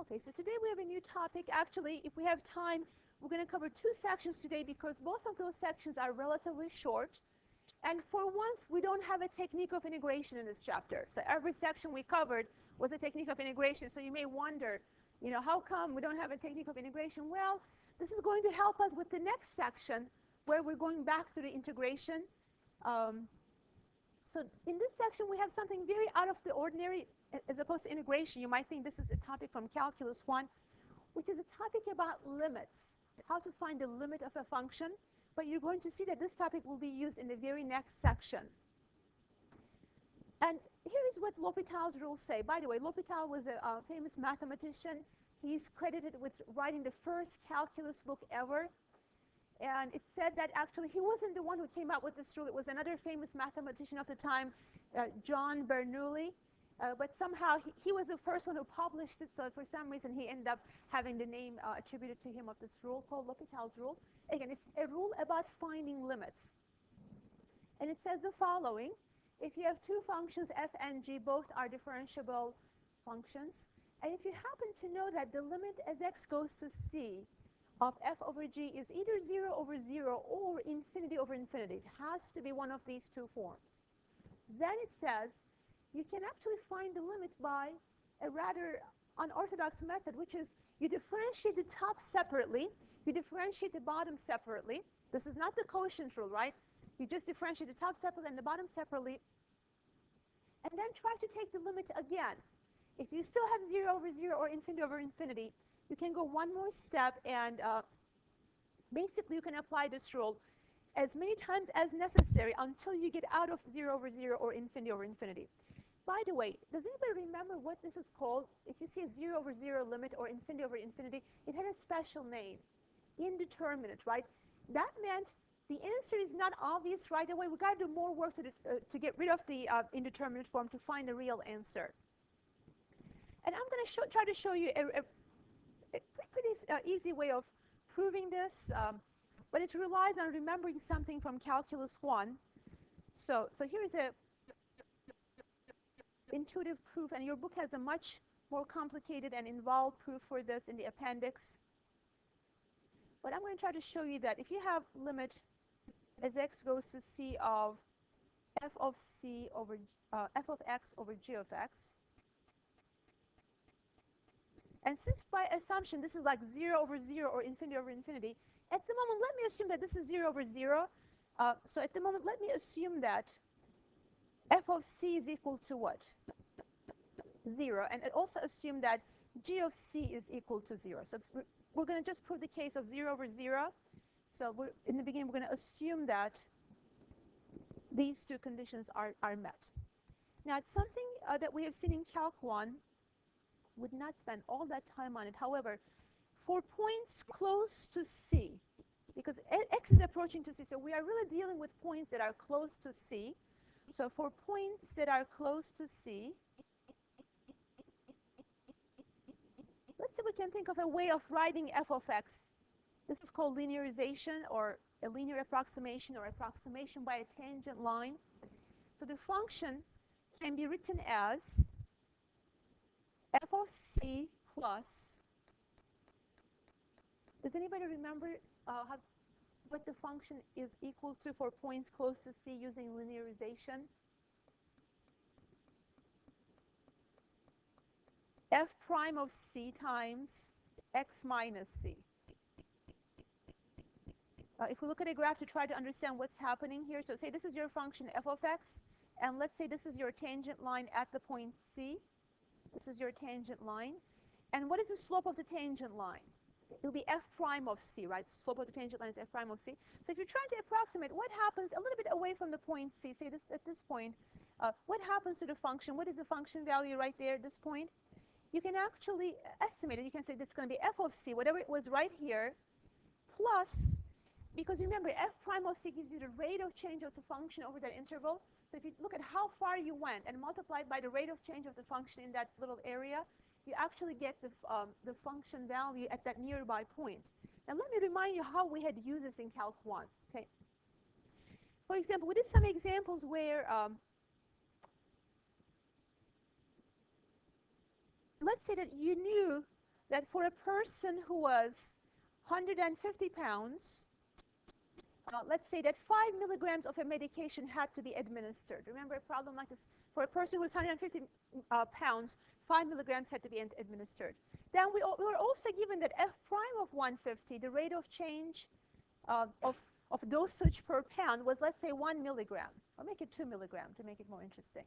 Okay, so today we have a new topic. Actually, if we have time, we're going to cover two sections today because both of those sections are relatively short. And for once, we don't have a technique of integration in this chapter. So every section we covered was a technique of integration. So you may wonder, how come we don't have a technique of integration? Well, this is going to help us with the next section where we're going back to the integration. So in this section, we have something very out of the ordinary as opposed to integration. You might think this is a topic from Calculus 1, which is a topic about limits, how to find the limit of a function. But you're going to see that this topic will be used in the very next section. And here is what L'Hopital's rules say. By the way, L'Hopital was a famous mathematician. He's credited with writing the first calculus book ever. And it said that actually he wasn't the one who came up with this rule. It was another famous mathematician of the time, John Bernoulli. But somehow he was the first one who published it, so for some reason he ended up having the name attributed to him of this rule called L'Hopital's rule. Again, it's a rule about finding limits. And it says the following: if you have two functions f and g, both are differentiable functions, and if you happen to know that the limit as x goes to c of f over g is either 0 over 0 or infinity over infinity, it has to be one of these two forms, then it says you can actually find the limit by a rather unorthodox method, which is you differentiate the top separately, you differentiate the bottom separately. This is not the quotient rule, right? You just differentiate the top separately and the bottom separately, and then try to take the limit again. If you still have 0 over 0 or infinity over infinity, you can go one more step, and basically you can apply this rule as many times as necessary until you get out of 0 over 0 or infinity over infinity. By the way, does anybody remember what this is called? If you see a 0 over 0 limit or infinity over infinity, it had a special name, indeterminate, right? That meant the answer is not obvious right away. We've got to do more work to get rid of the indeterminate form to find the real answer. And I'm going to try to show you a pretty easy way of proving this, but it relies on remembering something from Calculus 1. So here's a intuitive proof, and your book has a much more complicated and involved proof for this in the appendix. But I'm going to try to show you that if you have limit as x goes to c of f of x over g of x, and since by assumption this is like 0 over 0 or infinity over infinity, at the moment let me assume that this is 0 over 0. So at the moment let me assume that f of c is equal to what? 0. And also assume that g of c is equal to 0. So we're going to just prove the case of 0 over 0. So in the beginning, we're going to assume that these two conditions are met. Now, it's something that we have seen in Calc 1. Would not spend all that time on it. However, for points close to c, because x is approaching to c, so we are really dealing with points that are close to c. So for points that are close to c, let's see if we can think of a way of writing f of x. This is called linearization, or a linear approximation, or approximation by a tangent line. So the function can be written as f of c plus, does anybody remember what the function is equal to for points close to c using linearization? F prime of c times x minus c. If we look at a graph to try to understand what's happening here, so say this is your function f of x, and let's say this is your tangent line at the point c. This is your tangent line. And what is the slope of the tangent line? It will be f prime of c, right? The slope of the tangent line is f prime of c. So if you're trying to approximate what happens a little bit away from the point c, say this at this point, what happens to the function? What is the function value right there at this point? You can actually estimate it. You can say that's going to be f of c, whatever it was right here, plus, because remember, f prime of c gives you the rate of change of the function over that interval. So if you look at how far you went and multiply it by the rate of change of the function in that little area, you actually get the function value at that nearby point. Now let me remind you how we had used this in Calc 1. Okay. For example, we did some examples where let's say that you knew that for a person who was 150 pounds, let's say that 5 milligrams of a medication had to be administered. Remember a problem like this? For a person who was 150 pounds, 5 milligrams had to be administered. Then we were also given that f prime of 150, the rate of change of dosage per pound was, let's say, 1 milligram. Or make it 2 milligrams to make it more interesting.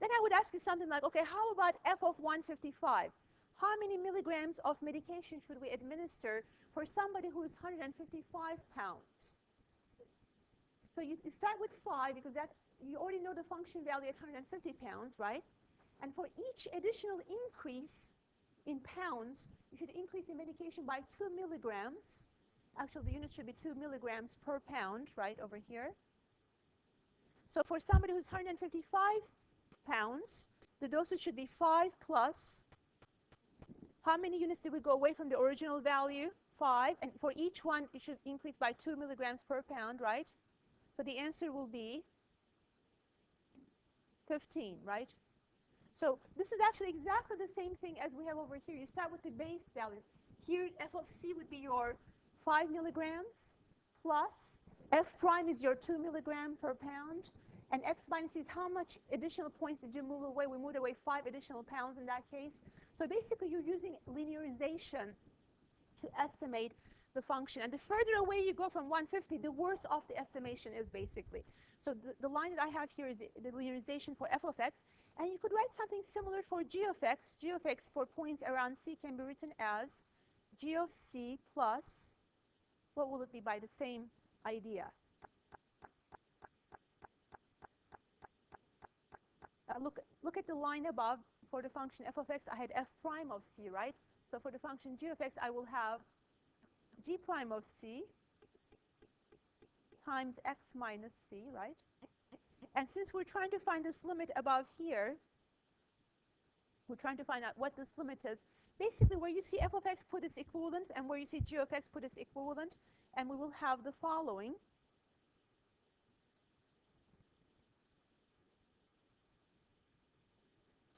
Then I would ask you something like, okay, how about f of 155? How many milligrams of medication should we administer for somebody who is 155 pounds? So you start with 5 because you already know the function value at 150 pounds, right? And for each additional increase in pounds, you should increase the medication by 2 milligrams. Actually, the unit should be 2 milligrams per pound, right, over here. So for somebody who's 155 pounds, the dosage should be 5 plus. How many units did we go away from the original value? 5. And for each one, it should increase by 2 milligrams per pound, right? So the answer will be 15, right? So this is actually exactly the same thing as we have over here. You start with the base value. Here, f of c would be your 5 milligrams plus f prime is your 2 milligram per pound. And x minus c is how much additional points did you move away? We moved away 5 additional pounds in that case. So basically, you're using linearization to estimate the function. And the further away you go from 150, the worse off the estimation is basically. So the line that I have here is the linearization for f of x. And you could write something similar for g of x. G of x for points around c can be written as g of c plus, what will it be by the same idea? Look at the line above. For the function f of x, I had f prime of c, right? So for the function g of x, I will have g prime of c times x minus c, right? And since we're trying to find this limit above here, we're trying to find out what this limit is. Basically, where you see f of x, put its equivalent, and where you see g of x, put its equivalent, and we will have the following.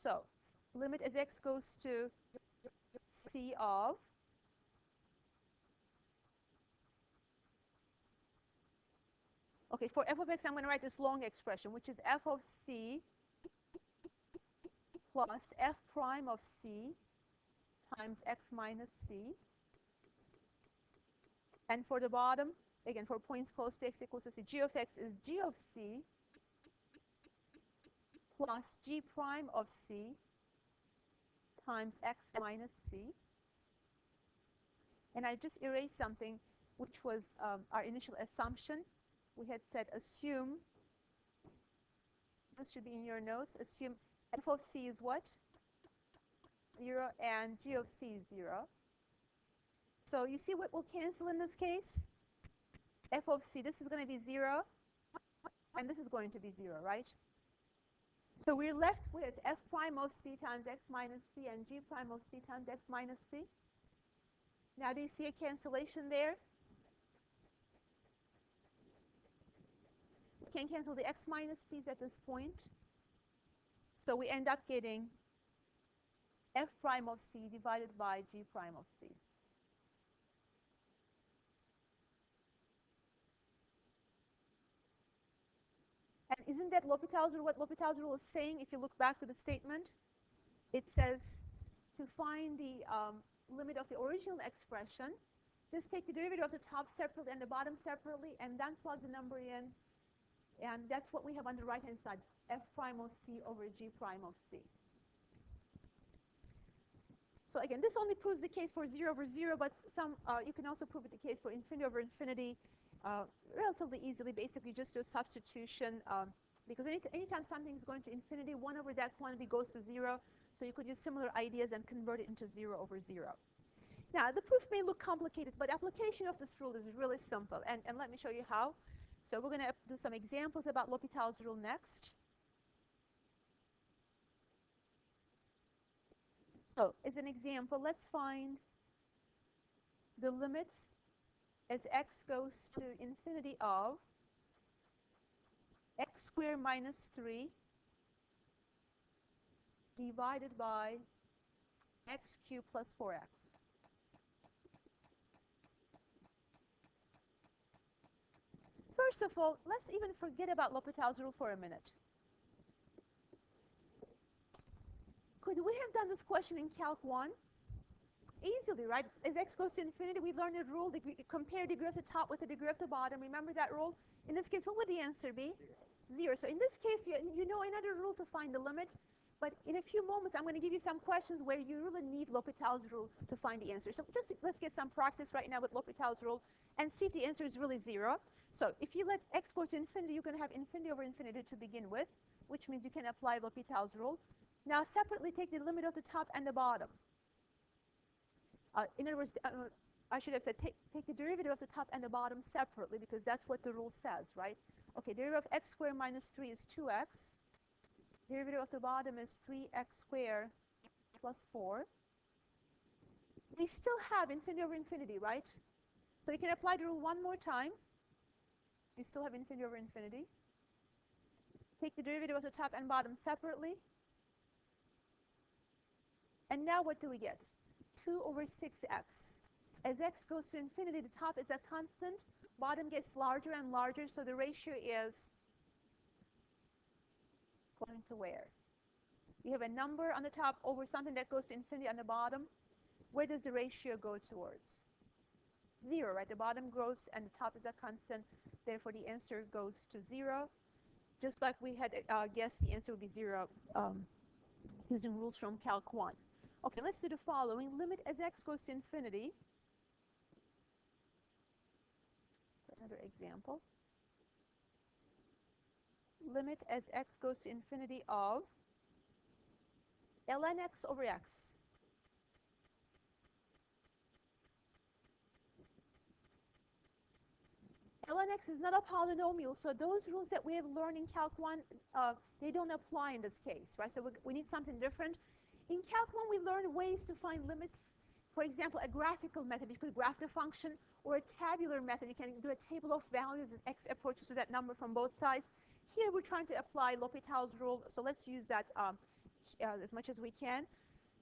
So limit as x goes to c of okay, for f of x, I'm going to write this long expression, which is f of c plus f prime of c times x minus c. And for the bottom, again, for points close to x equals to c, g of x is g of c plus g prime of c times x minus c. And I just erased something, which was our initial assumption. We had said assume, this should be in your notes, assume f of c is what? 0 and g of c is 0. So you see what will cancel in this case? F of c, this is going to be 0, and this is going to be 0, right? So we're left with f prime of c times x minus c and g prime of c times x minus c. Now do you see a cancellation there? We can cancel the x minus c's at this point. So we end up getting f prime of c divided by g prime of c. And isn't that L'Hopital's rule, what L'Hopital's rule is saying? If you look back to the statement, it says to find the limit of the original expression, just take the derivative of the top separately and the bottom separately, and then plug the number in. And that's what we have on the right-hand side, f prime of c over g prime of c. So again, this only proves the case for 0 over 0, but you can also prove it the case for infinity over infinity relatively easily, basically just do a substitution. Because anytime something is going to infinity, 1 over that quantity goes to 0. So you could use similar ideas and convert it into 0 over 0. Now, the proof may look complicated, but application of this rule is really simple. And let me show you how. So we're going to do some examples about L'Hopital's rule next. So as an example, let's find the limit as x goes to infinity of x squared minus 3 divided by x cubed plus 4x. First of all, let's even forget about L'Hopital's rule for a minute. Could we have done this question in Calc 1? Easily, right? As x goes to infinity, we learned a rule, compare degree of the top with the degree of the bottom. Remember that rule? In this case, what would the answer be? 0. So in this case, you know another rule to find the limit. But in a few moments, I'm going to give you some questions where you really need L'Hopital's rule to find the answer. So let's get some practice right now with L'Hopital's rule and see if the answer is really 0. So if you let x go to infinity, you're going to have infinity over infinity to begin with, which means you can apply L'Hopital's rule. Now separately take the limit of the top and the bottom. In other words, I should have said take the derivative of the top and the bottom separately, because that's what the rule says, right? Okay, derivative of x squared minus 3 is 2x. Derivative of the bottom is 3x squared plus 4. We still have infinity over infinity, right? So you can apply the rule one more time. You still have infinity over infinity. Take the derivative of the top and bottom separately. And now what do we get? 2 over 6x. As x goes to infinity, the top is a constant. Bottom gets larger and larger, so the ratio is going to where? You have a number on the top over something that goes to infinity on the bottom. Where does the ratio go towards? 0, right? The bottom grows and the top is a constant. Therefore, the answer goes to 0. Just like we had guessed, the answer would be 0 using rules from Calc 1. Okay, let's do the following. Limit as x goes to infinity. Another example. Limit as x goes to infinity of ln x over x. Ln x is not a polynomial, so those rules that we have learned in Calc 1, they don't apply in this case, right? So we need something different. In Calc 1, we learned ways to find limits. For example, a graphical method, you could graph the function, or a tabular method, you can do a table of values as x approaches to that number from both sides. Here we're trying to apply L'Hopital's rule, so let's use that as much as we can.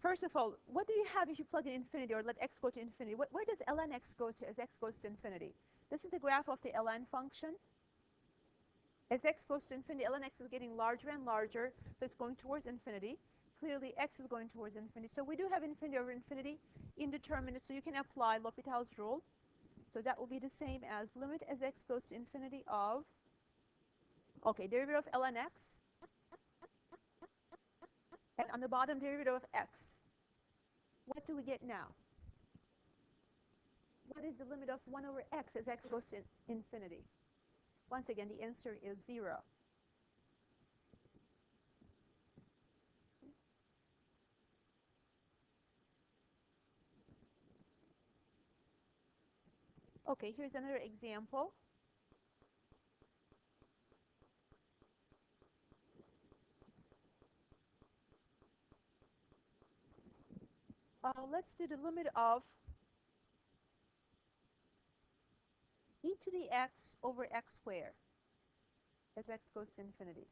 First of all, what do you have if you plug in infinity or let x go to infinity? Where does ln x go to as x goes to infinity? This is the graph of the ln function. As x goes to infinity, ln x is getting larger and larger, so it's going towards infinity. Clearly, x is going towards infinity. So we do have infinity over infinity, indeterminate, so you can apply L'Hopital's rule. So that will be the same as limit as x goes to infinity of, okay, derivative of ln x, and on the bottom, derivative of x. What do we get now? What is the limit of 1 over x as x goes to infinity? Once again, the answer is 0. Okay, here's another example. Let's do the limit of e to the x over x squared as x goes to infinity.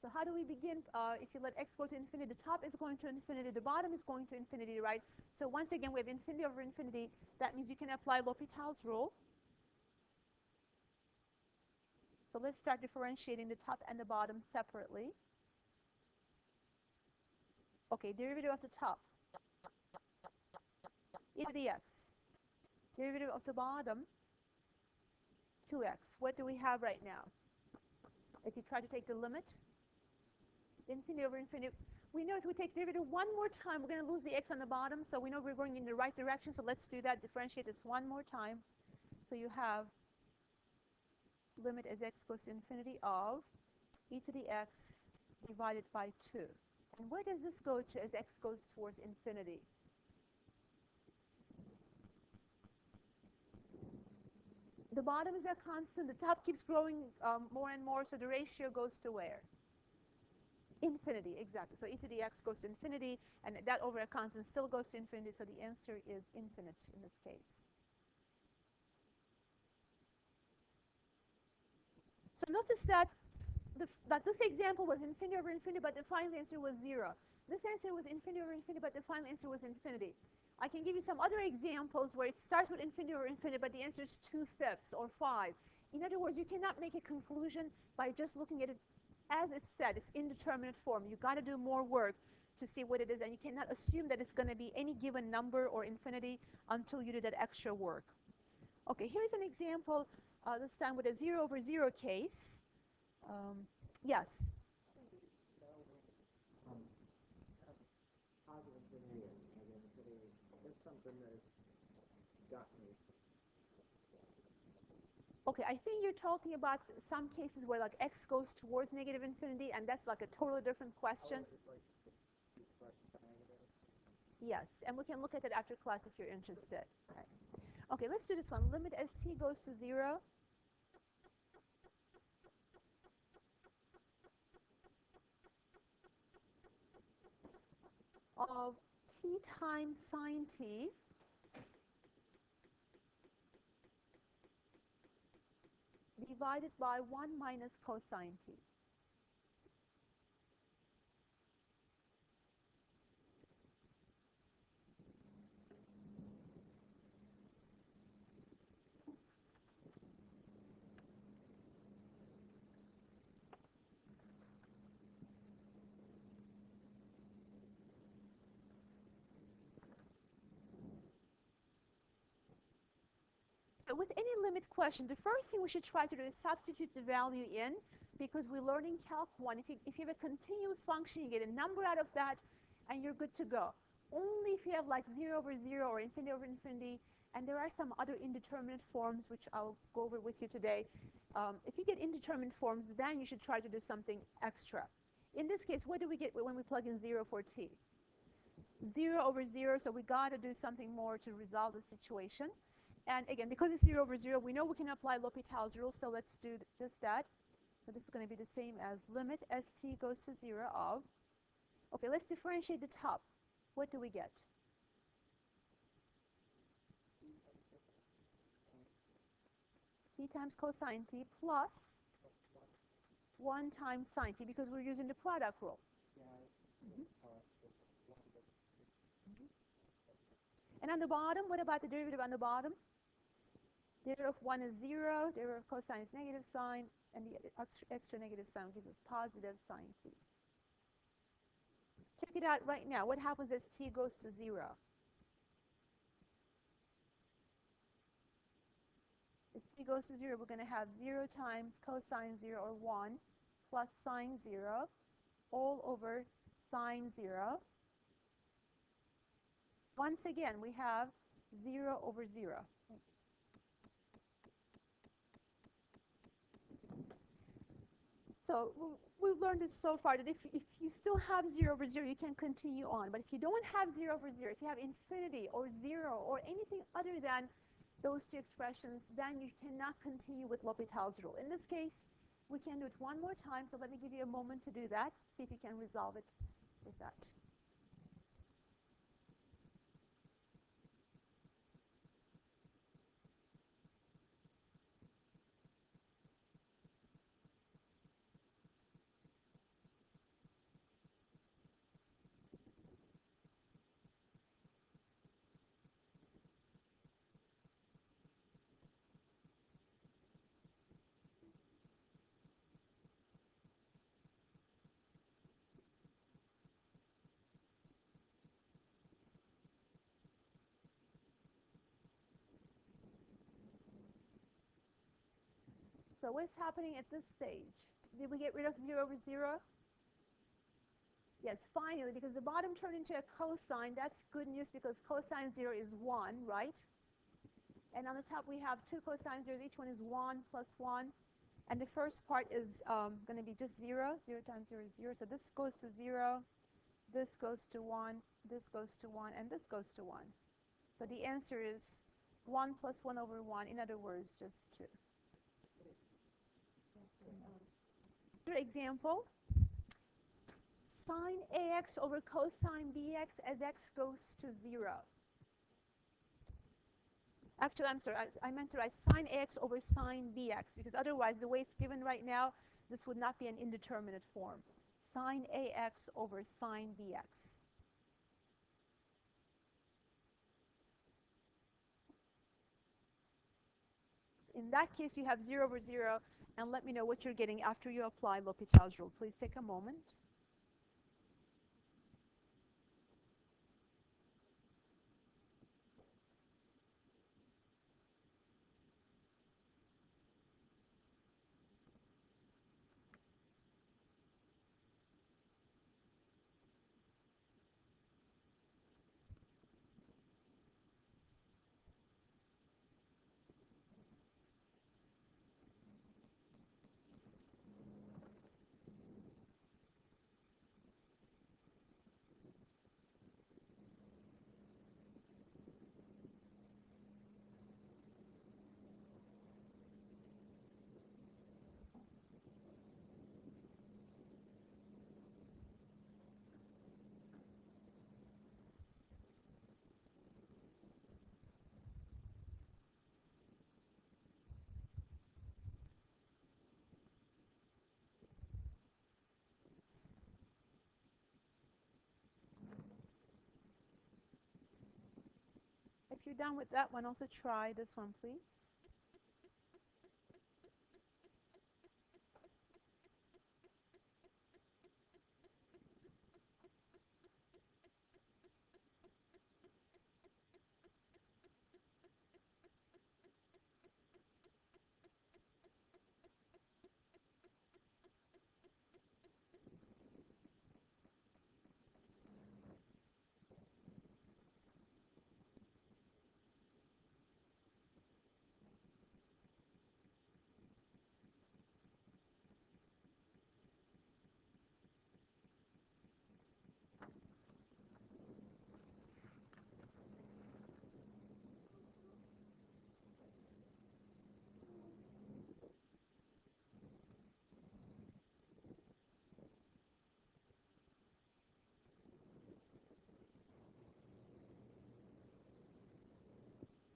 So how do we begin? If you let x go to infinity, the top is going to infinity, the bottom is going to infinity, right? So once again, we have infinity over infinity. That means you can apply L'Hopital's rule. So let's start differentiating the top and the bottom separately. Okay, derivative of the top, e to the x. Derivative of the bottom, 2x. What do we have right now? If you try to take the limit, infinity over infinity, we know if we take derivative one more time, we're going to lose the x on the bottom, so we know we're going in the right direction, so let's do that. Differentiate this one more time. So you have limit as x goes to infinity of e to the x divided by 2. And where does this go to as x goes towards infinity? The bottom is a constant, the top keeps growing more and more, so the ratio goes to where? Infinity, exactly. So e to the x goes to infinity, and that over a constant still goes to infinity, so the answer is infinite in this case. So notice that this example was infinity over infinity, but the final answer was 0. This answer was infinity over infinity, but the final answer was infinity. I can give you some other examples where it starts with infinity over infinity, but the answer is 2/5 or 5. In other words, you cannot make a conclusion by just looking at it as it said. It's indeterminate form. You got to do more work to see what it is, and you cannot assume that it's going to be any given number or infinity until you do that extra work. Okay, here's an example, this time with a 0 over 0 case. Yes? Okay, I think you're talking about some cases where like x goes towards negative infinity, and that's like a totally different question. Yes, and we can look at it after class if you're interested. Right. Okay, let's do this one. Limit as t goes to 0 of t times sine t divided by 1 minus cosine t. So with any limit question, the first thing we should try to do is substitute the value in, because we learn in Calc 1, if you have a continuous function, you get a number out of that, and you're good to go. Only if you have like 0 over 0 or infinity over infinity, and there are some other indeterminate forms, which I'll go over with you today. If you get indeterminate forms, then you should try to do something extra. In this case, what do we get when we plug in 0 for t? 0 over 0, so we got to do something more to resolve the situation. And again, because it's 0 over 0, we know we can apply L'Hopital's rule, so let's do just that. So this is going to be the same as limit as t goes to 0 of, okay, let's differentiate the top. What do we get? T times cosine t plus 1 times sine t, because we're using the product rule. And on the bottom, what about the derivative on the bottom? Derivative of 1 is 0, derivative of cosine is negative sine, and the extra negative sign gives us positive sine t. Check it out right now. What happens as t goes to 0? If t goes to 0, we're going to have 0 times cosine 0, or 1, plus sine 0, all over sine 0. Once again, we have 0 over 0. So we've learned this so far that if you still have 0 over 0, you can continue on. But if you don't have 0 over 0, if you have infinity or 0 or anything other than those two expressions, then you cannot continue with L'Hopital's rule. In this case, we can do it one more time. So let me give you a moment to do that. See if you can resolve it with that. So what's happening at this stage? Did we get rid of 0 over 0? Yes, finally, because the bottom turned into a cosine. That's good news, because cosine 0 is 1, right? And on the top, we have 2 cosine zeros. Each one is 1 plus 1. And the first part is going to be just 0. 0 times 0 is 0. So this goes to 0. This goes to 1. This goes to 1. And this goes to 1. So the answer is 1 plus 1 over 1. In other words, just 2. Another example. Sine ax over cosine bx as x goes to 0. Actually, I'm sorry, I meant to write sine ax over sine bx, because otherwise, the way it's given right now, this would not be an indeterminate form. Sine AX over sine BX. In that case, you have 0 over 0, and let me know what you're getting after you apply L'Hopital's rule. Please take a moment. If you're done with that one, also try this one, please.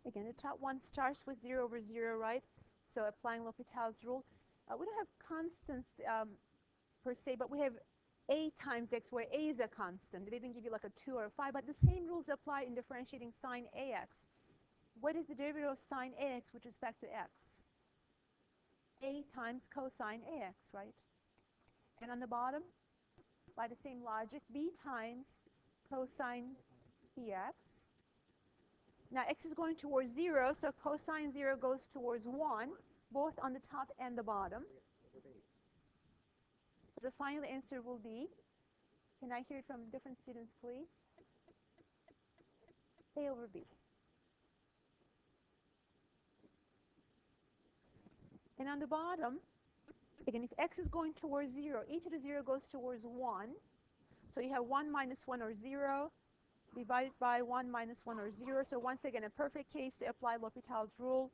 Again, the top one starts with 0 over 0, right? So applying L'Hopital's rule. We don't have constants per se, but we have a times x, where a is a constant. They didn't give you like a 2 or a 5, but the same rules apply in differentiating sine ax. What is the derivative of sine ax with respect to x? A times cosine ax, right? And on the bottom, by the same logic, b times cosine bx. Now x is going towards 0, so cosine 0 goes towards 1, both on the top and the bottom. So the final answer will be, can I hear it from different students, please? A over b. And on the bottom, again, if x is going towards 0, e to the 0 goes towards 1. So you have 1 minus 1 or 0, divided by 1 minus 1 or 0. So once again, a perfect case to apply L'Hopital's rule.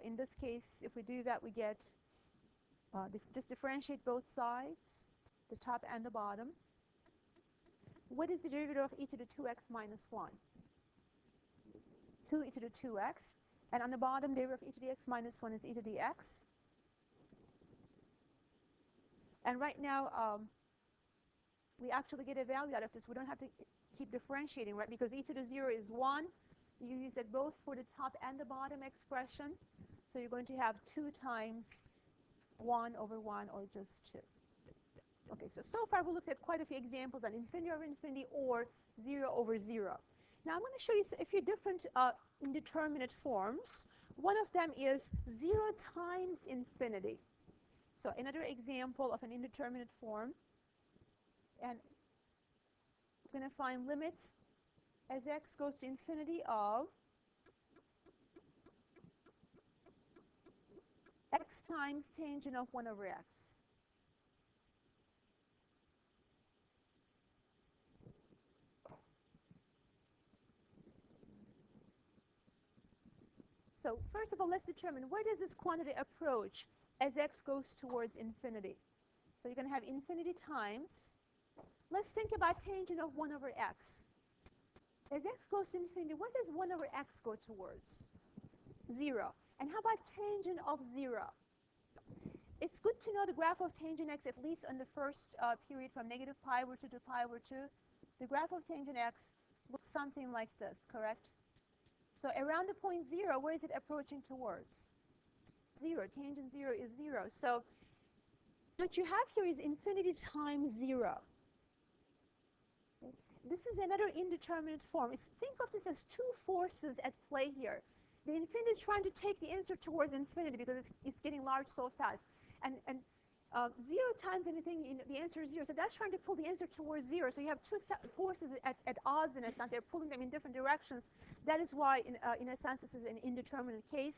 In this case, if we do that, we get, just differentiate both sides, the top and the bottom. What is the derivative of e to the 2x minus 1? 2 e to the 2x. And on the bottom, derivative of e to the x minus 1 is e to the x. And right now, we actually get a value out of this. We don't have to keep differentiating, right? Because e to the 0 is 1. You use it both for the top and the bottom expression. So you're going to have 2 times 1 over 1, or just 2. Okay, so far we looked at quite a few examples on infinity over infinity or 0 over 0. Now I'm going to show you a few different indeterminate forms. One of them is 0 times infinity. So another example of an indeterminate form. And we're going to find limits as x goes to infinity of x times tangent of 1 over x. So first of all, let's determine where does this quantity approach as x goes towards infinity. So you're going to have infinity times. Let's think about tangent of 1 over x. As x goes to infinity, where does 1 over x go towards? 0. And how about tangent of 0? it's good to know the graph of tangent x at least on the first period from negative pi over 2 to pi over 2. The graph of tangent x looks something like this, correct? So around the point 0, where is it approaching towards? 0. Tangent 0 is 0. So what you have here is infinity times 0. Okay. This is another indeterminate form. Think of this as two forces at play here. The infinity is trying to take the answer towards infinity because it's getting large so fast. And 0 times anything, the answer is 0. So that's trying to pull the answer towards 0. So you have two forces at odds in a sense. They're pulling them in different directions. That is why, in a sense, this is an indeterminate case.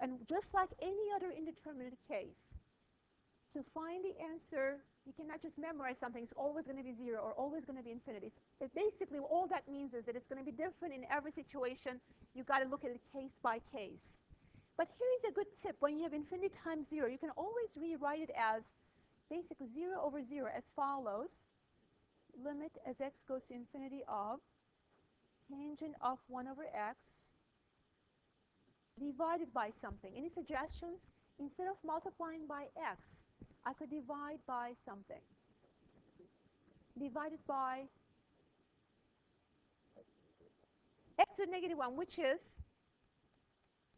And just like any other indeterminate case, to find the answer, you cannot just memorize something. It's always going to be 0 or always going to be infinity. Basically, all that means is that it's going to be different in every situation. You've got to look at it case by case. But here is a good tip. When you have infinity times 0, you can always rewrite it as basically 0 over 0 as follows. Limit as x goes to infinity of tangent of 1 over x divided by something. Any suggestions? Instead of multiplying by x, I could divide by something. Divided by x to the negative 1, which is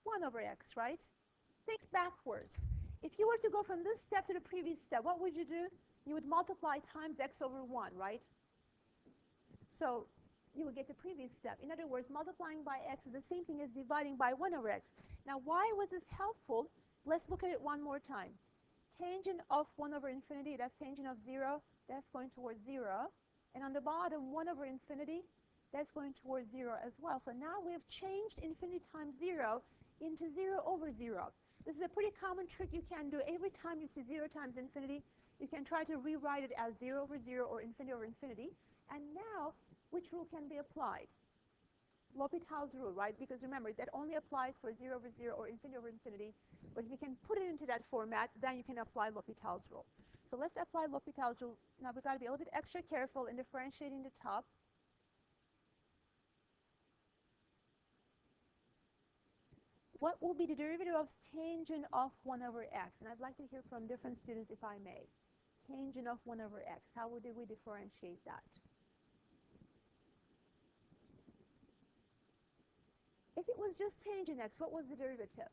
1 over x, right? Think backwards. If you were to go from this step to the previous step, what would you do? You would multiply times x over 1, right? So you would get the previous step. In other words, multiplying by x is the same thing as dividing by 1 over x. Now, why was this helpful? Let's look at it one more time. Tangent of 1 over infinity, that's tangent of 0, that's going towards 0. And on the bottom, 1 over infinity, that's going towards 0 as well. So now we have changed infinity times 0 into 0 over 0. This is a pretty common trick you can do. Every time you see 0 times infinity, you can try to rewrite it as 0 over 0 or infinity over infinity. And now, which rule can be applied? L'Hopital's rule, right? Because remember, that only applies for 0 over 0 or infinity over infinity. But if you can put it into that format, then you can apply L'Hopital's rule. So let's apply L'Hopital's rule. Now, we've got to be a little bit extra careful in differentiating the top. What will be the derivative of tangent of 1 over x? And I'd like to hear from different students, if I may. Tangent of 1 over x. How would we differentiate that? If it was just tangent x, what was the derivative?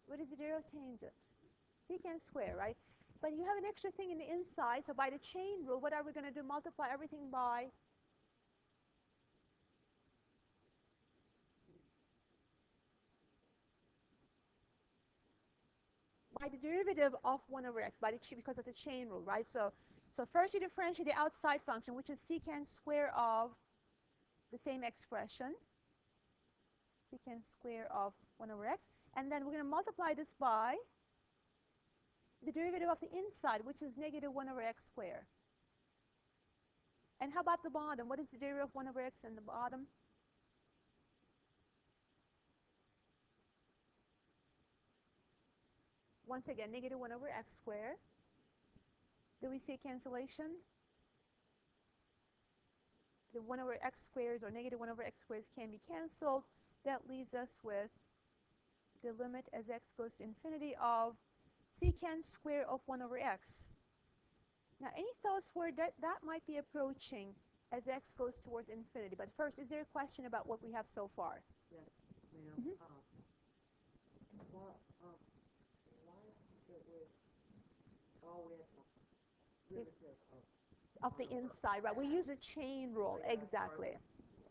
What is the derivative of tangent? Secant square, right? But you have an extra thing in the inside, so by the chain rule, what are we going to do? Multiply everything by the derivative of 1 over x, because of the chain rule, right? So first you differentiate the outside function, which is secant square of the same expression, secant square of 1 over x, and then we're going to multiply this by the derivative of the inside, which is negative 1 over x squared. And how about the bottom? What is the derivative of 1 over x in the bottom? Once again, negative 1 over x squared. Do we see cancellation? The 1 over x squares or negative 1 over x squares can be canceled. That leaves us with the limit as x goes to infinity of secant square of 1 over x. Now, any thoughts where that might be approaching as x goes towards infinity? But first, is there a question about what we have so far? Yes, ma'am. Why is it with always derivative of the inside, right? We use a chain rule, exactly.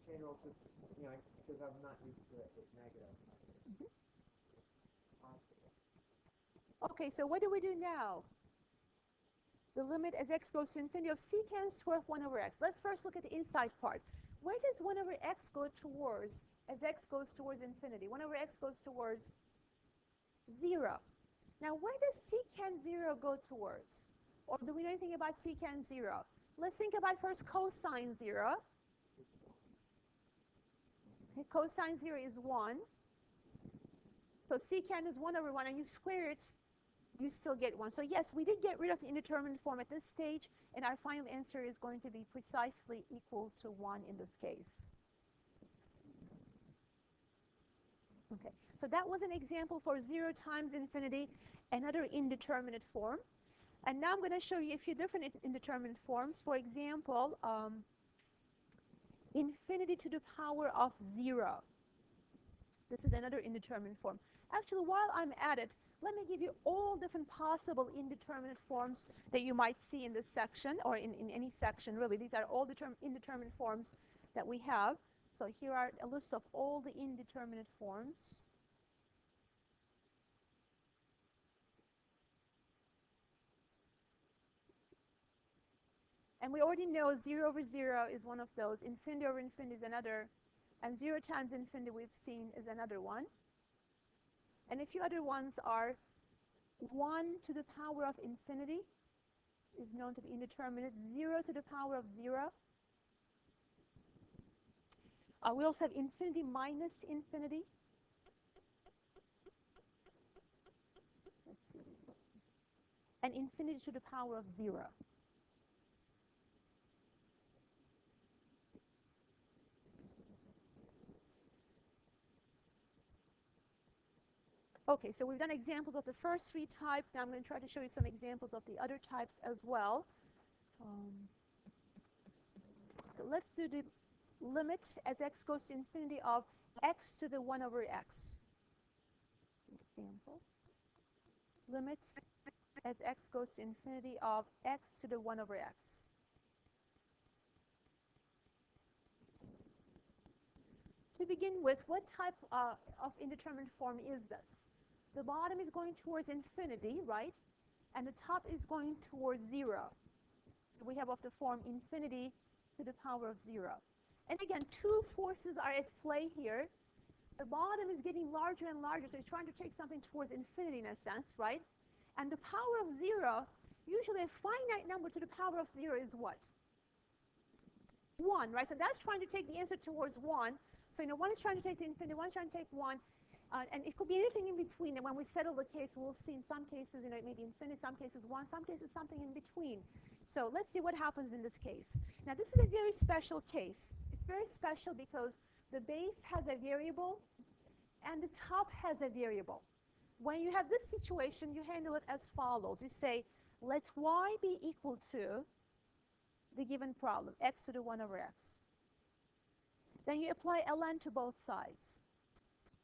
Chain rule, just, because I'm not used to it with negative. Okay, so what do we do now? The limit as x goes to infinity of secant square of 1 over x. Let's first look at the inside part. Where does 1 over x go towards as x goes towards infinity? 1 over x goes towards 0. Now, where does secant 0 go towards? Or do we know anything about secant 0? Let's think about first cosine 0. Okay, cosine 0 is 1. So secant is 1 over 1, and you square it, you still get 1. So yes, we did get rid of the indeterminate form at this stage, and our final answer is going to be precisely equal to 1 in this case. Okay, so So that was an example for 0 times infinity, another indeterminate form. And now I'm going to show you a few different indeterminate forms. For example, infinity to the power of 0. This is another indeterminate form. Actually, while I'm at it, let me give you all different possible indeterminate forms that you might see in this section, or in any section, really. These are all indeterminate forms that we have. So here are a list of all the indeterminate forms. And we already know 0 over 0 is one of those. Infinity over infinity is another. And 0 times infinity we've seen is another one. And a few other ones are 1 to the power of infinity is known to be indeterminate. 0 to the power of 0. We also have infinity minus infinity. And infinity to the power of 0. Okay, so we've done examples of the first 3 types. Now I'm going to try to show you some examples of the other types as well. So let's do the limit as x goes to infinity of x to the 1 over x. Example. Limit as x goes to infinity of x to the 1 over x. To begin with, what type of indeterminate form is this? The bottom is going towards infinity, right? And the top is going towards 0. So we have of the form infinity to the power of 0. And again, 2 forces are at play here. The bottom is getting larger and larger, so it's trying to take something towards infinity in a sense, right? And the power of 0, usually a finite number to the power of 0 is what? 1, right? So that's trying to take the answer towards 1. So, one is trying to take to infinity, one is trying to take 1. And it could be anything in between. And when we settle the case, we'll see in some cases, it may be infinity, some cases 1, some cases something in between. So let's see what happens in this case. Now, this is a very special case. It's very special because the base has a variable and the top has a variable. When you have this situation, you handle it as follows. You say, let y be equal to the given problem, x to the 1 over x. Then you apply ln to both sides.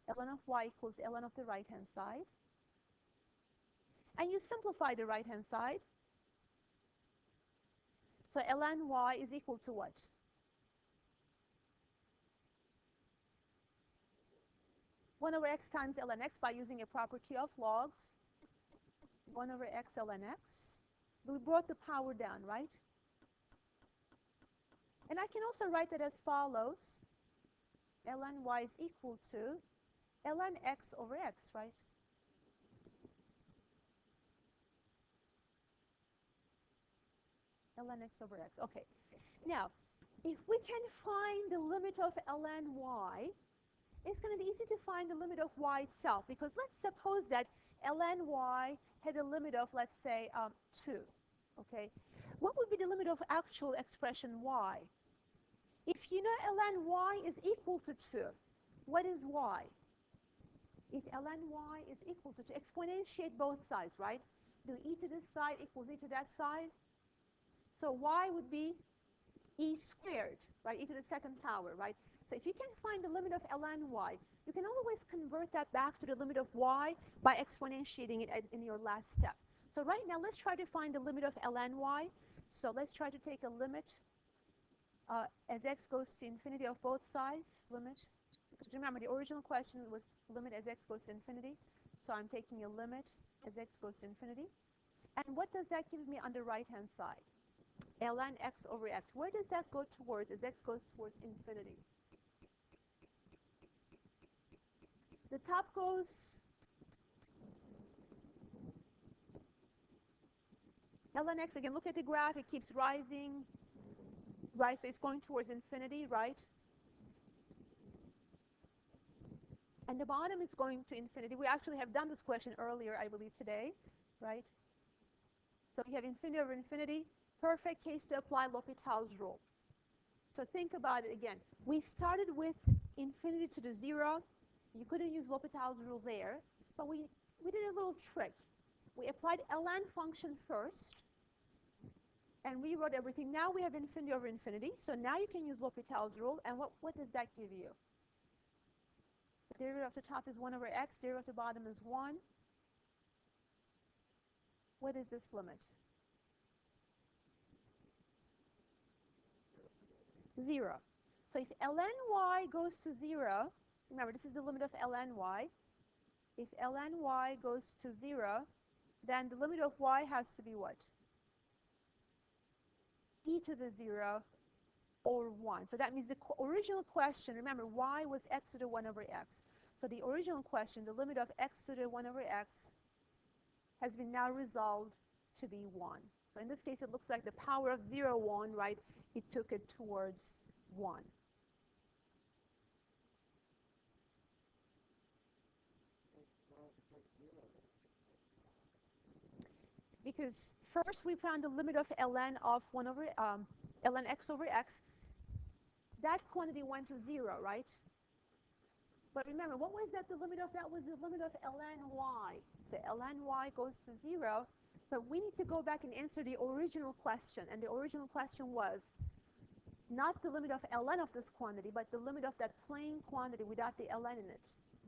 ln of y equals ln of the right-hand side. And you simplify the right-hand side. So ln y is equal to what? One over x times ln x by using a property of logs. 1 over x ln x. We brought the power down, right? And I can also write that as follows. ln y is equal to ln x over x, right? ln x over x. Okay. Now, if we can find the limit of ln y, it's going to be easy to find the limit of y itself, because let's suppose that ln y had a limit of, let's say, 2. Okay. What would be the limit of actual expression y? If you know ln y is equal to 2, what is y? If ln y is equal to 2, exponentiate both sides, right? Do e to this side equals e to that side. So y would be e squared, right? E to the second power, right? So if you can find the limit of ln y, you can always convert that back to the limit of y by exponentiating it in your last step. So right now, let's try to find the limit of ln y. So let's try to take a limit as x goes to infinity of both sides, limit. Because remember, the original question was limit as x goes to infinity. So I'm taking a limit as x goes to infinity. And what does that give me on the right-hand side? ln x over x. Where does that go towards as x goes towards infinity? The top goes ln x, again, look at the graph. It keeps rising, right? So it's going towards infinity, right? And the bottom is going to infinity. We actually have done this question earlier, I believe, today, right? So we have infinity over infinity. Perfect case to apply L'Hopital's rule. So think about it again. We started with infinity to the 0. You couldn't use L'Hopital's rule there, but we did a little trick. We applied ln function first, and rewrote everything. Now we have infinity over infinity, so now you can use L'Hopital's rule, and what does that give you? The derivative of the top is 1 over x, derivative of the bottom is 1. What is this limit? 0. So if ln y goes to 0, remember this is the limit of ln y. If ln y goes to 0, then the limit of y has to be what? E to the 0 or 1. So that means the original question, remember y was x to the 1 over x. So the original question, the limit of x to the 1 over x, has been now resolved to be 1. So in this case, it looks like the power of 0, 1, right? It took it towards 1. Because first we found the limit of ln of 1 over ln x over x. That quantity went to 0, right? But remember, what was that the limit of? That was the limit of ln y. So ln y goes to 0. But we need to go back and answer the original question. And the original question was not the limit of ln of this quantity, but the limit of that plain quantity without the ln in it.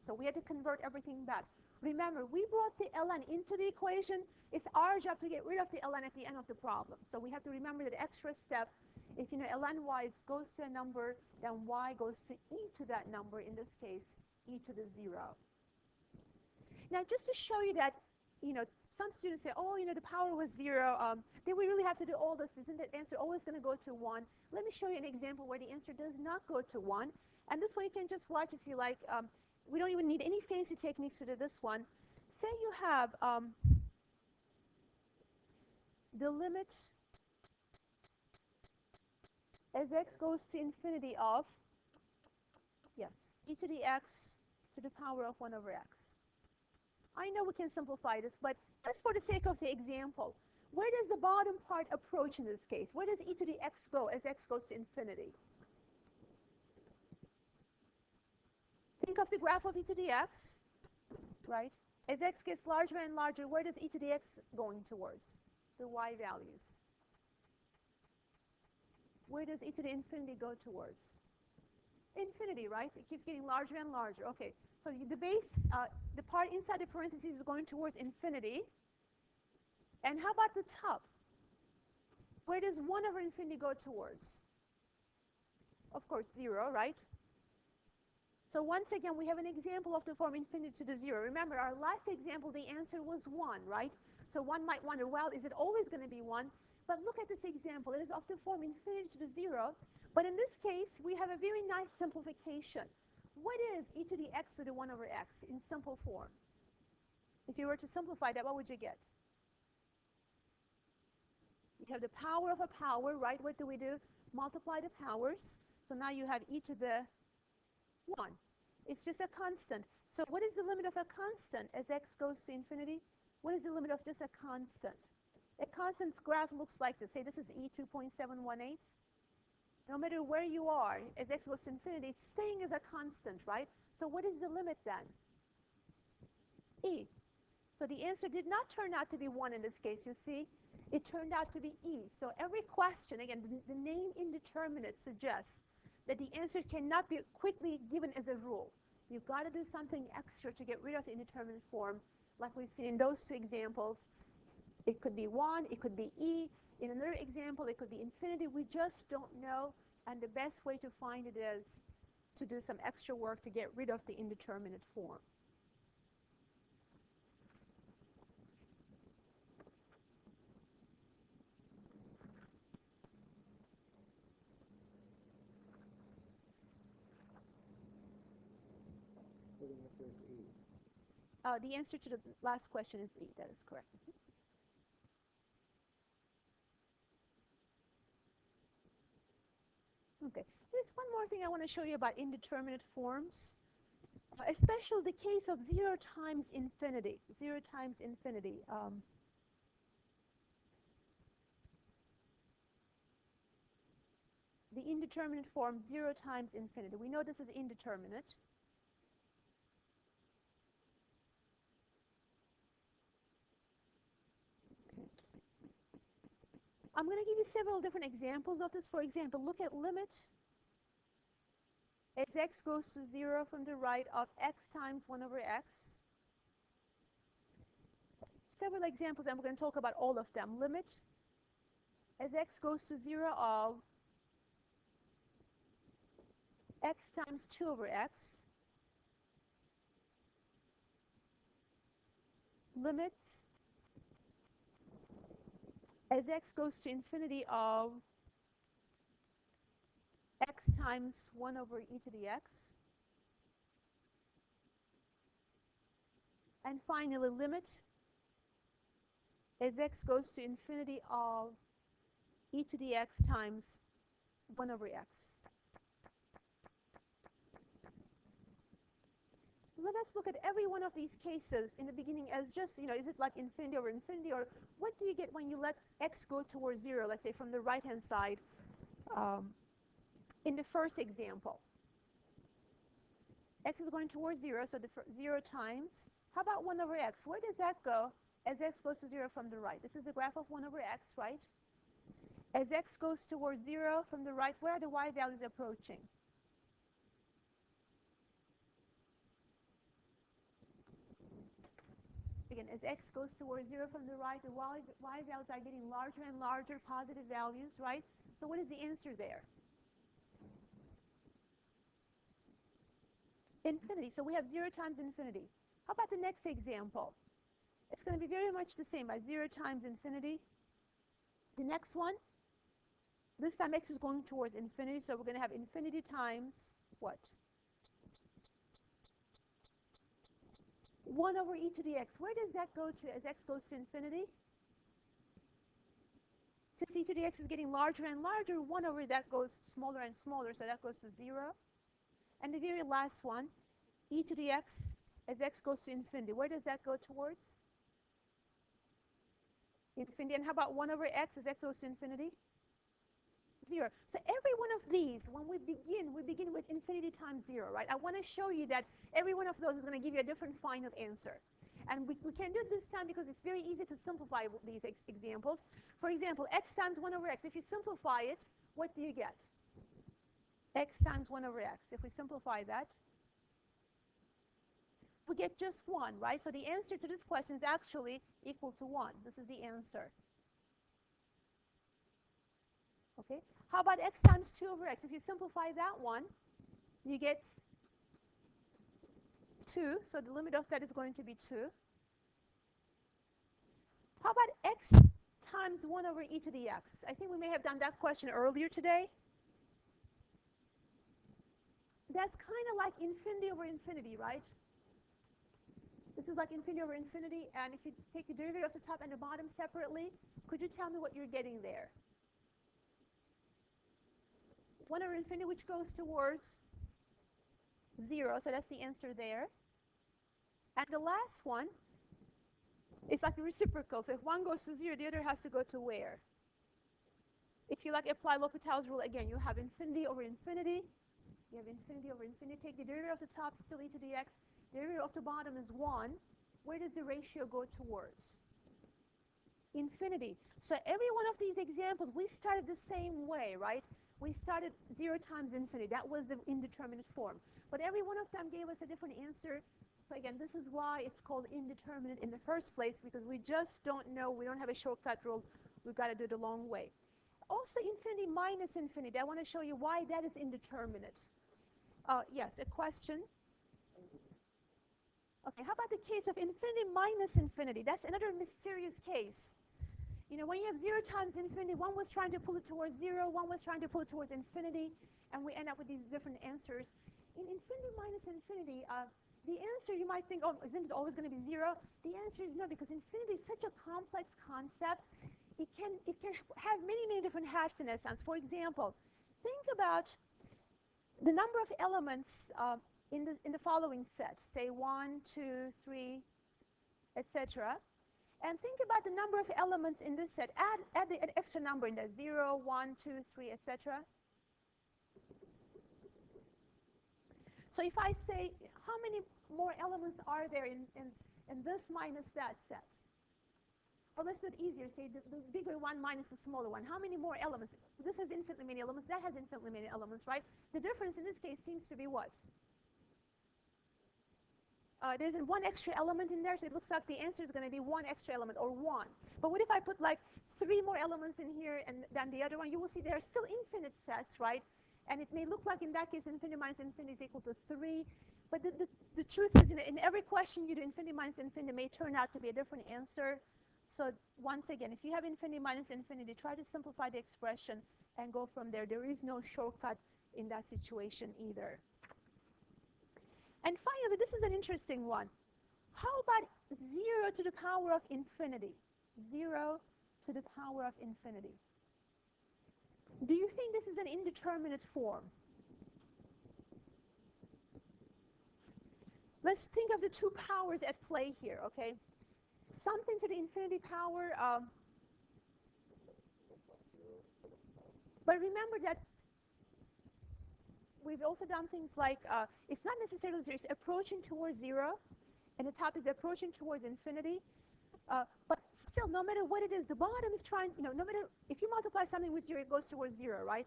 So we had to convert everything back. Remember, we brought the ln into the equation. It's our job to get rid of the ln at the end of the problem. So we have to remember that extra step. If you know ln y goes to a number, then y goes to e to that number, in this case, e to the 0. Now, just to show you that, some students say, oh, the power was 0. Then we really have to do all this. Isn't the answer always going to go to 1? Let me show you an example where the answer does not go to 1. And this one you can just watch if you like. We don't even need any fancy techniques to do this one. Say you have the limit as x goes to infinity of, yes, e to the x to the power of 1 over x. I know we can simplify this, but just for the sake of the example, where does the bottom part approach in this case? Where does e to the x go as x goes to infinity? Think of the graph of e to the x, right? As x gets larger and larger, where does e to the x going towards? The y values. Where does e to the infinity go towards? Infinity, right? It keeps getting larger and larger. Okay, so the base, the part inside the parentheses is going towards infinity. And how about the top? Where does 1 over infinity go towards? Of course, 0, right? So once again, we have an example of the form infinity to the 0. Remember, our last example, the answer was 1, right? So one might wonder, well, is it always going to be 1? But look at this example. It is of the form infinity to the 0. But in this case, we have a very nice simplification. What is e to the x to the 1 over x in simple form? If you were to simplify that, what would you get? You have the power of a power, right? What do? Multiply the powers. So now you have e to the 1. It's just a constant. So what is the limit of a constant as x goes to infinity? What is the limit of just a constant? A constant's graph looks like this. Say this is e 2.718. No matter where you are, as x goes to infinity, it's staying as a constant, right? So what is the limit then? E. So the answer did not turn out to be 1 in this case, you see. It turned out to be E. So every question, again, the name indeterminate suggests that the answer cannot be quickly given as a rule. You've got to do something extra to get rid of the indeterminate form, like we've seen in those two examples. It could be 1, it could be E. In another example, it could be infinity. We just don't know, and the best way to find it is to do some extra work to get rid of the indeterminate form. The answer to the last question is E. That is correct. Okay. There's one more thing I want to show you about indeterminate forms, especially the case of 0 times infinity. 0 times infinity. The indeterminate form 0 times infinity. We know this is indeterminate. I'm going to give you several different examples of this. For example, look at limit as x goes to 0 from the right of x times 1 over x. Several examples, and we're going to talk about all of them. Limit as x goes to 0 of x times 2 over x. Limit as x goes to infinity of x times 1 over e to the x. And finally, limit as x goes to infinity of e to the x times 1 over x. Let us look at every one of these cases in the beginning as just, is it like infinity over infinity, or what do you get when you let x go towards 0, let's say from the right-hand side in the first example? X is going towards 0, so the 0 times. How about 1 over x? Where does that go as x goes to 0 from the right? This is the graph of 1 over x, right? As x goes towards 0 from the right, where are the y values approaching? Again, as x goes towards 0 from the right, the y values are getting larger and larger, positive values, right? So what is the answer there? Infinity. So we have 0 times infinity. How about the next example? It's going to be very much the same, by 0 times infinity. The next one, this time x is going towards infinity, so we're going to have infinity times what? 1 over e to the x. Where does that go to as x goes to infinity? Since e to the x is getting larger and larger, 1 over that goes smaller and smaller, so that goes to 0. And the very last one, e to the x as x goes to infinity. Where does that go towards? Infinity. And how about 1 over x as x goes to infinity? 0. So every one of these, when we begin with infinity times 0, right? I want to show you that every one of those is going to give you a different final answer. And we can do it this time because it's very easy to simplify these examples. For example, x times 1 over x. If you simplify it, what do you get? X times 1 over x. If we simplify that, we get just 1, right? So the answer to this question is actually equal to 1. This is the answer. Okay. How about x times 2 over x? If you simplify that one, you get 2. So the limit of that is going to be 2. How about x times 1 over e to the x? I think we may have done that question earlier today. That's kind of like infinity over infinity, right? This is like infinity over infinity, and if you take the derivative of the top and the bottom separately, could you tell me what you're getting there? 1 over infinity, which goes towards 0, so that's the answer there. And the last one is like the reciprocal, so if one goes to 0, the other has to go to where? If you like apply L'Hopital's rule again, you have infinity over infinity. You have infinity over infinity. Take the derivative of the top, still e to the x. The derivative of the bottom is 1. Where does the ratio go towards? Infinity. So every one of these examples, we started the same way, right? We started 0 times infinity. That was the indeterminate form. But every one of them gave us a different answer. So again, this is why it's called indeterminate in the first place, because we just don't know. We don't have a shortcut rule. We've got to do it the long way. Also, infinity minus infinity. I want to show you why that is indeterminate. Yes, a question. Okay, how about the case of infinity minus infinity? That's another mysterious case. You know, when you have 0 times infinity, one was trying to pull it towards 0, one was trying to pull it towards infinity, and we end up with these different answers. In infinity minus infinity, the answer you might think, oh, isn't it always going to be 0? The answer is no, because infinity is such a complex concept. It can have many different hats in a sense. For example, think about the number of elements in the following set, say 1, 2, 3, etc. And think about the number of elements in this set. Add the extra number in there, 0, 1, 2, 3, etc. So if I say, how many more elements are there in this minus that set? let's do it easier. Say the bigger one minus the smaller one. How many more elements? This has infinitely many elements. That has infinitely many elements, right? The difference in this case seems to be what? There's one extra element in there, so it looks like the answer is going to be one extra element, or 1. But what if I put like 3 more elements in here and then the other one? You will see there are still infinite sets, right? And it may look like in that case infinity minus infinity is equal to 3. But the truth is, in every question you do, infinity minus infinity may turn out to be a different answer. So once again, if you have infinity minus infinity, try to simplify the expression and go from there. There is no shortcut in that situation either. And finally, this is an interesting one. How about 0 to the power of infinity? 0 to the power of infinity. Do you think this is an indeterminate form? Let's think of the two powers at play here, okay? Something to the infinity power. But remember that we've also done things like, it's not necessarily it's approaching towards 0, and the top is approaching towards infinity. But still, no matter what it is, the bottom is trying, no matter, if you multiply something with 0, it goes towards 0, right?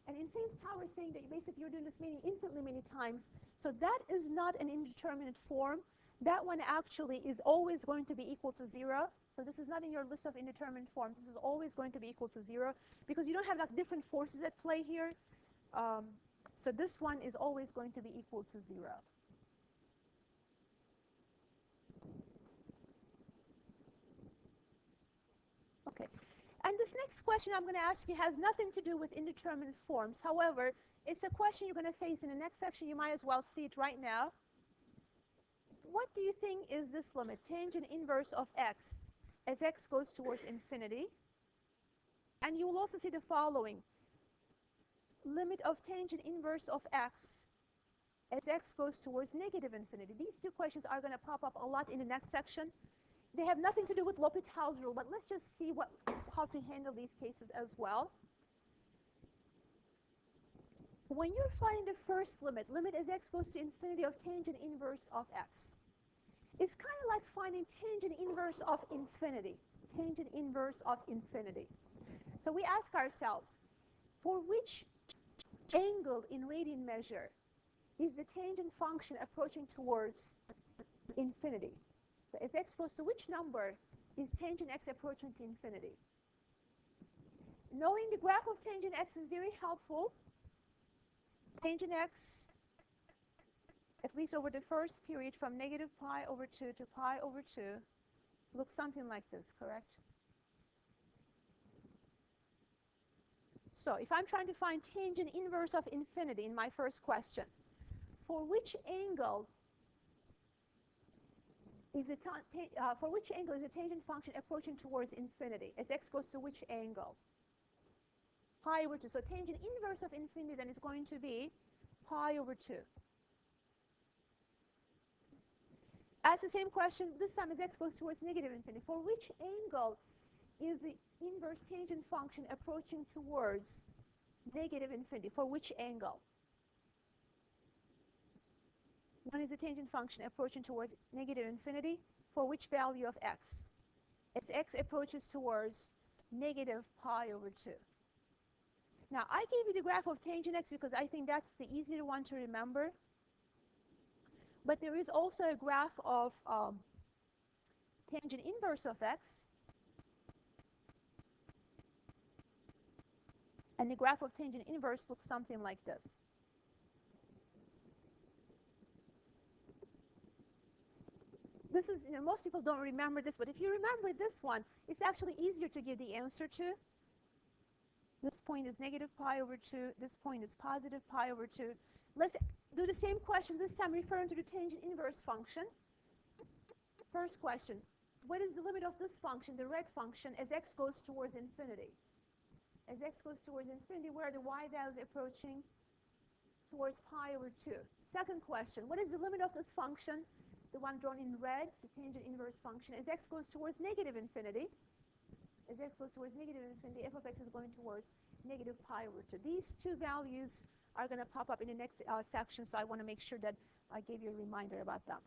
And infinite power is saying that basically you're doing this infinitely many times. So that is not an indeterminate form. That one actually is always going to be equal to 0. So this is not in your list of indeterminate forms. This is always going to be equal to 0 because you don't have like different forces at play here. So this one is always going to be equal to 0. Okay. And this next question I'm going to ask you has nothing to do with indeterminate forms. However, it's a question you're going to face in the next section. You might as well see it right now. What do you think is this limit? Tangent inverse of x as x goes towards infinity. And you will also see the following. Limit of tangent inverse of x as x goes towards negative infinity. These two questions are going to pop up a lot in the next section. They have nothing to do with L'Hopital's rule, but let's just see how to handle these cases as well. When you're finding the first limit as x goes to infinity of tangent inverse of x, it's kind of like finding tangent inverse of infinity. Tangent inverse of infinity. So we ask ourselves, for which angle in radian measure is the tangent function approaching towards infinity? So as x goes to which number is tangent x approaching to infinity? Knowing the graph of tangent x is very helpful. Tangent x, at least over the first period from negative pi over 2 to pi over 2, looks something like this, correct? So if I'm trying to find tangent inverse of infinity in my first question, for which angle is the tangent function approaching towards infinity? As x goes to which angle? Pi over 2. So tangent inverse of infinity then is going to be pi over 2. Ask the same question, this time as x goes towards negative infinity. For which angle is the inverse tangent function approaching towards negative infinity? For which angle? One is the tangent function approaching towards negative infinity. For which value of x? As x approaches towards negative pi over 2. Now, I gave you the graph of tangent x because I think that's the easier one to remember. But there is also a graph of tangent inverse of x. And the graph of tangent inverse looks something like this. This is, most people don't remember this, but if you remember this one, it's actually easier to give the answer to. This point is negative pi over 2. This point is positive pi over 2. Let's do the same question, this time referring to the tangent inverse function. First question, what is the limit of this function, the red function, as x goes towards infinity? As x goes towards infinity, where are the y values approaching towards pi over 2? Second question, what is the limit of this function, the one drawn in red, the tangent inverse function, as x goes towards negative infinity? As x goes towards negative infinity, f of x is going towards negative pi over 2. These two values are going to pop up in the next section, so I want to make sure that I gave you a reminder about them.